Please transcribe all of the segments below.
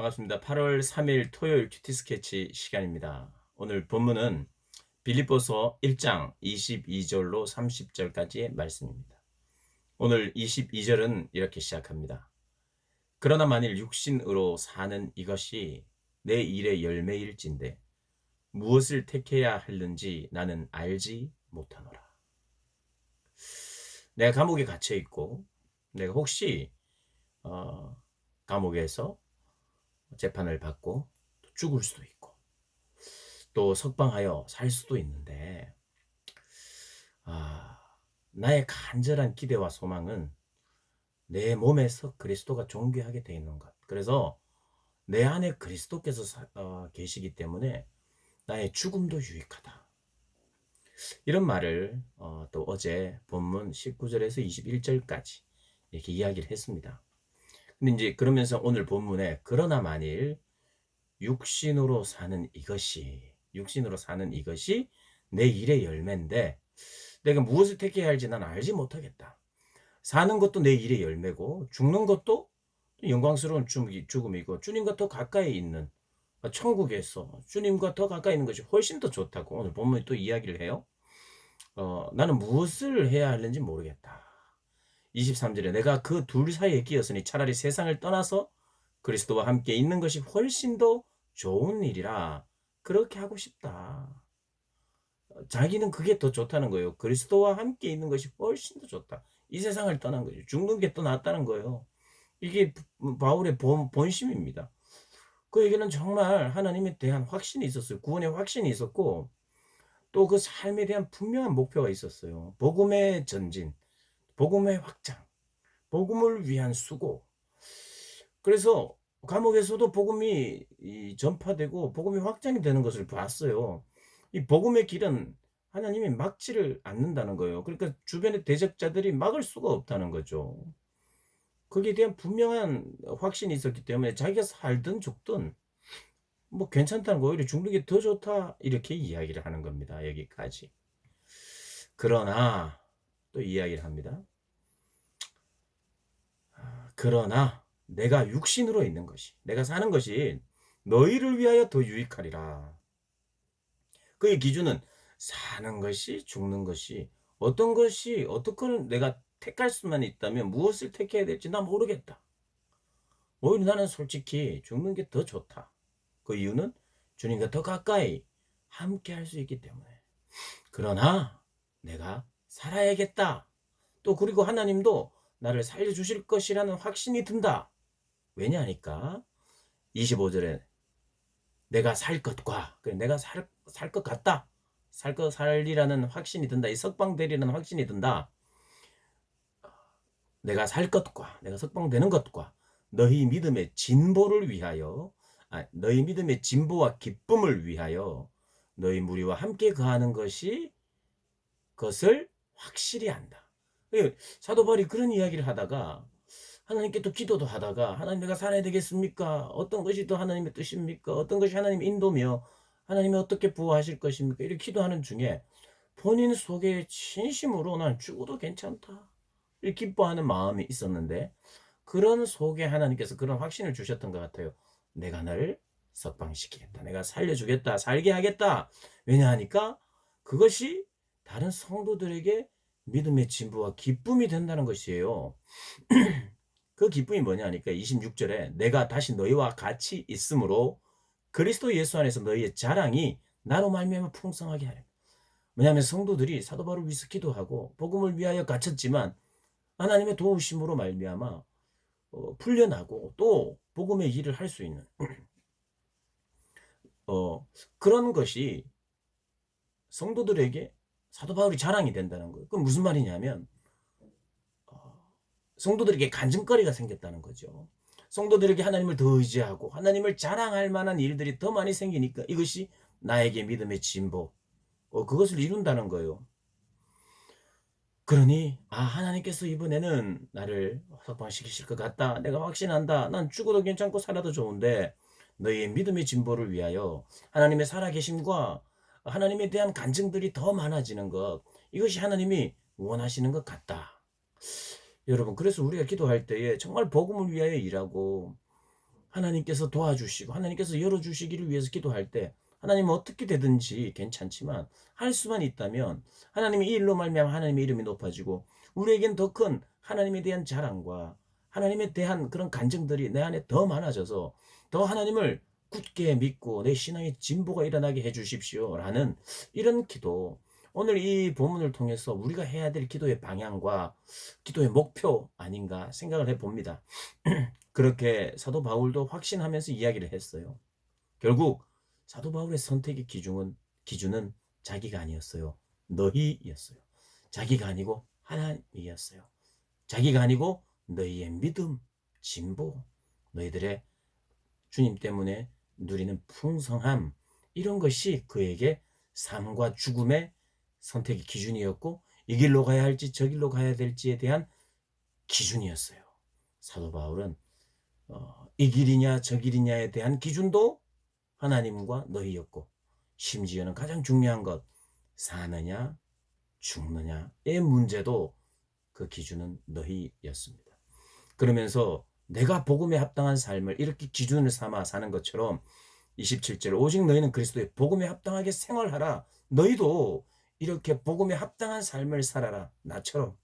반갑습니다. 8월 3일 토요일 큐티 스케치 시간입니다. 오늘 본문은 빌립보서 1장 22절로 30절까지의 말씀입니다. 오늘 22절은 이렇게 시작합니다. 그러나 만일 육신으로 사는 이것이 내 일의 열매일진데 무엇을 택해야 하는지 나는 알지 못하노라. 내가 감옥에 갇혀 있고 내가 혹시 어, 감옥에서 재판을 받고 죽을 수도 있고 또 석방하여 살 수도 있는데 아, 나의 간절한 기대와 소망은 내 몸에서 그리스도가 존귀하게 되어 있는 것. 그래서 내 안에 그리스도께서 계시기 때문에 나의 죽음도 유익하다. 이런 말을 또 어제 본문 19절에서 21절까지 이렇게 이야기를 했습니다. 근데 이제 그러면서 오늘 본문에 그러나 만일 육신으로 사는 이것이 내 일의 열매인데 내가 무엇을 택해야 할지 난 알지 못하겠다. 사는 것도 내 일의 열매고 죽는 것도 영광스러운 죽음이고 주님과 더 가까이 있는 천국에서 주님과 더 가까이 있는 것이 훨씬 더 좋다고 오늘 본문이 또 이야기를 해요. 나는 무엇을 해야 하는지 모르겠다. 23절에 내가 그 둘 사이에 끼었으니 차라리 세상을 떠나서 그리스도와 함께 있는 것이 훨씬 더 좋은 일이라 그렇게 하고 싶다. 자기는 그게 더 좋다는 거예요. 그리스도와 함께 있는 것이 훨씬 더 좋다. 이 세상을 떠난 거죠. 죽는 게 더 낫다는 거예요. 이게 바울의 본심입니다. 그에게는 정말 하나님에 대한 확신이 있었어요. 구원의 확신이 있었고 또 그 삶에 대한 분명한 목표가 있었어요. 복음의 전진, 복음의 확장, 복음을 위한 수고. 그래서 감옥에서도 복음이 전파되고 복음이 확장이 되는 것을 봤어요. 이 복음의 길은 하나님이 막지를 않는다는 거예요. 그러니까 주변의 대적자들이 막을 수가 없다는 거죠. 거기에 대한 분명한 확신이 있었기 때문에 자기가 살든 죽든 뭐 괜찮다는 거예요. 오히려 죽는 게 더 좋다 이렇게 이야기를 하는 겁니다. 여기까지. 그러나 또 이야기를 합니다. 그러나 내가 육신으로 있는 것이 내가 사는 것이 너희를 위하여 더 유익하리라. 그의 기준은 사는 것이 죽는 것이 어떤 것이 어떻게 내가 택할 수만 있다면 무엇을 택해야 될지 나 모르겠다. 오히려 나는 솔직히 죽는 게 더 좋다. 그 이유는 주님과 더 가까이 함께 할 수 있기 때문에. 그러나 내가 살아야겠다. 또 그리고 하나님도 나를 살려주실 것이라는 확신이 든다. 왜냐하니까 25절에 내가 살 것과 내가 살 것 같다. 살리라는 확신이 든다. 이 석방되리라는 확신이 든다. 내가 살 것과 내가 석방되는 것과 너희 믿음의 진보를 위하여 너희 믿음의 진보와 기쁨을 위하여 너희 무리와 함께 거하는 것을 확실히 한다. 사도 바울이 그런 이야기를 하다가 하나님께 또 기도도 하다가 하나님 내가 살아야 되겠습니까? 어떤 것이 또 하나님의 뜻입니까? 어떤 것이 하나님의 인도며 하나님이 어떻게 부어하실 것입니까? 이렇게 기도하는 중에 본인 속에 진심으로 난 죽어도 괜찮다. 이렇게 기뻐하는 마음이 있었는데 그런 속에 하나님께서 그런 확신을 주셨던 것 같아요. 내가 너를 석방시키겠다. 내가 살려주겠다. 살게 하겠다. 왜냐하니까 그것이 다른 성도들에게 믿음의 진보와 기쁨이 된다는 것이에요. 그 기쁨이 뭐냐 하니까 26절에 내가 다시 너희와 같이 있으므로 그리스도 예수 안에서 너희의 자랑이 나로 말미암아 풍성하게 하려. 왜냐하면 성도들이 사도 바울을 위해서 기도하고 복음을 위하여 갇혔지만 하나님의 도우심으로 말미암아 풀려나고 또 복음의 일을 할 수 있는 그런 것이 성도들에게 사도 바울이 자랑이 된다는 거예요. 그건 무슨 말이냐면 성도들에게 간증거리가 생겼다는 거죠. 성도들에게 하나님을 더 의지하고 하나님을 자랑할 만한 일들이 더 많이 생기니까 이것이 나에게 믿음의 진보, 그것을 이룬다는 거예요. 그러니 하나님께서 이번에는 나를 석방시키실 것 같다. 내가 확신한다. 난 죽어도 괜찮고 살아도 좋은데 너희의 믿음의 진보를 위하여 하나님의 살아계심과 하나님에 대한 간증들이 더 많아지는 것, 이것이 하나님이 원하시는 것 같다. 여러분, 그래서 우리가 기도할 때에 정말 복음을 위하여 일하고 하나님께서 도와주시고 하나님께서 열어주시기를 위해서 기도할 때 하나님은 어떻게 되든지 괜찮지만 할 수만 있다면 하나님이 이 일로 말미암아 하나님의 이름이 높아지고 우리에겐 더 큰 하나님에 대한 자랑과 하나님에 대한 그런 간증들이 내 안에 더 많아져서 더 하나님을 굳게 믿고 내 신앙의 진보가 일어나게 해 주십시오라는 이런 기도, 오늘 이 본문을 통해서 우리가 해야 될 기도의 방향과 기도의 목표 아닌가 생각을 해 봅니다. 그렇게 사도 바울도 확신하면서 이야기를 했어요. 결국 사도 바울의 선택의 기준은 자기가 아니었어요. 너희였어요. 자기가 아니고 하나님이었어요. 자기가 아니고 너희의 믿음, 진보, 너희들의 주님 때문에 누리는 풍성함, 이런 것이 그에게 삶과 죽음의 선택의 기준이었고 이 길로 가야 할지 저 길로 가야 될지에 대한 기준이었어요. 사도 바울은 이 길이냐 저 길이냐에 대한 기준도 하나님과 너희였고 심지어는 가장 중요한 것, 사느냐 죽느냐의 문제도 그 기준은 너희였습니다. 그러면서 내가 복음에 합당한 삶을 이렇게 기준을 삼아 사는 것처럼 27절 오직 너희는 그리스도의 복음에 합당하게 생활하라. 너희도 이렇게 복음에 합당한 삶을 살아라. 나처럼.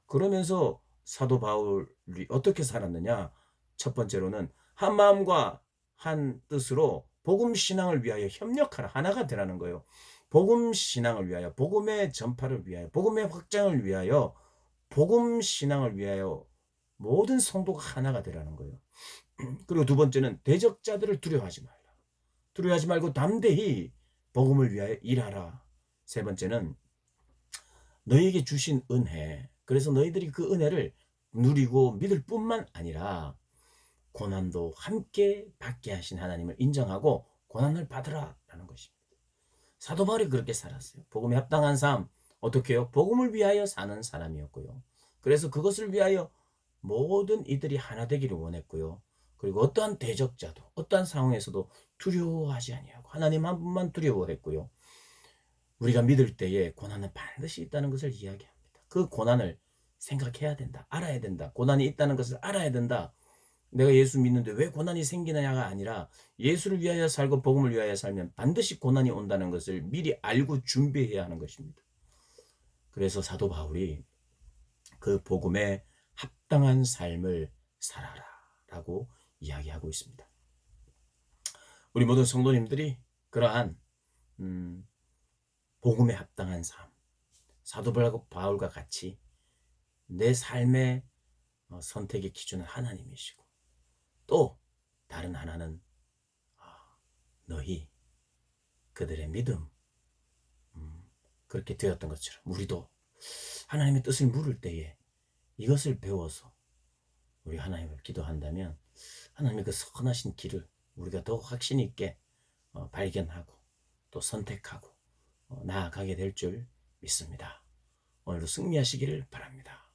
그러면서 사도 바울이 어떻게 살았느냐? 첫 번째로는 한 마음과 한 뜻으로 복음 신앙을 위하여 협력하라. 하나가 되라는 거예요. 복음 신앙을 위하여, 복음의 전파를 위하여, 복음의 확장을 위하여, 복음 신앙을 위하여 모든 성도가 하나가 되라는 거예요. 그리고 두 번째는 대적자들을 두려워하지 말라. 두려워하지 말고 담대히 복음을 위하여 일하라. 세 번째는 너희에게 주신 은혜, 그래서 너희들이 그 은혜를 누리고 믿을 뿐만 아니라 고난도 함께 받게 하신 하나님을 인정하고 고난을 받으라라는 것입니다. 사도 바울이 그렇게 살았어요. 복음에 합당한 삶, 어떻게 해요? 복음을 위하여 사는 사람이었고요. 그래서 그것을 위하여 모든 이들이 하나 되기를 원했고요. 그리고 어떠한 대적자도 어떠한 상황에서도 두려워하지 아니하고 하나님 한 분만 두려워했고요. 우리가 믿을 때에 고난은 반드시 있다는 것을 이야기합니다. 그 고난을 생각해야 된다. 알아야 된다. 고난이 있다는 것을 알아야 된다. 내가 예수 믿는데 왜 고난이 생기느냐가 아니라 예수를 위하여 살고 복음을 위하여 살면 반드시 고난이 온다는 것을 미리 알고 준비해야 하는 것입니다. 그래서 사도 바울이 그 복음에 합당한 삶을 살아라 라고 이야기하고 있습니다. 우리 모든 성도님들이 그러한 복음에 합당한 삶, 사도 바울과 같이 내 삶의 선택의 기준은 하나님이시고 또 다른 하나는 너희, 그들의 믿음, 그렇게 되었던 것처럼 우리도 하나님의 뜻을 물을 때에 이것을 배워서 우리 하나님을 기도한다면 하나님의 그 선하신 길을 우리가 더 확신 있게 발견하고 또 선택하고 나아가게 될 줄 믿습니다. 오늘도 승리하시기를 바랍니다.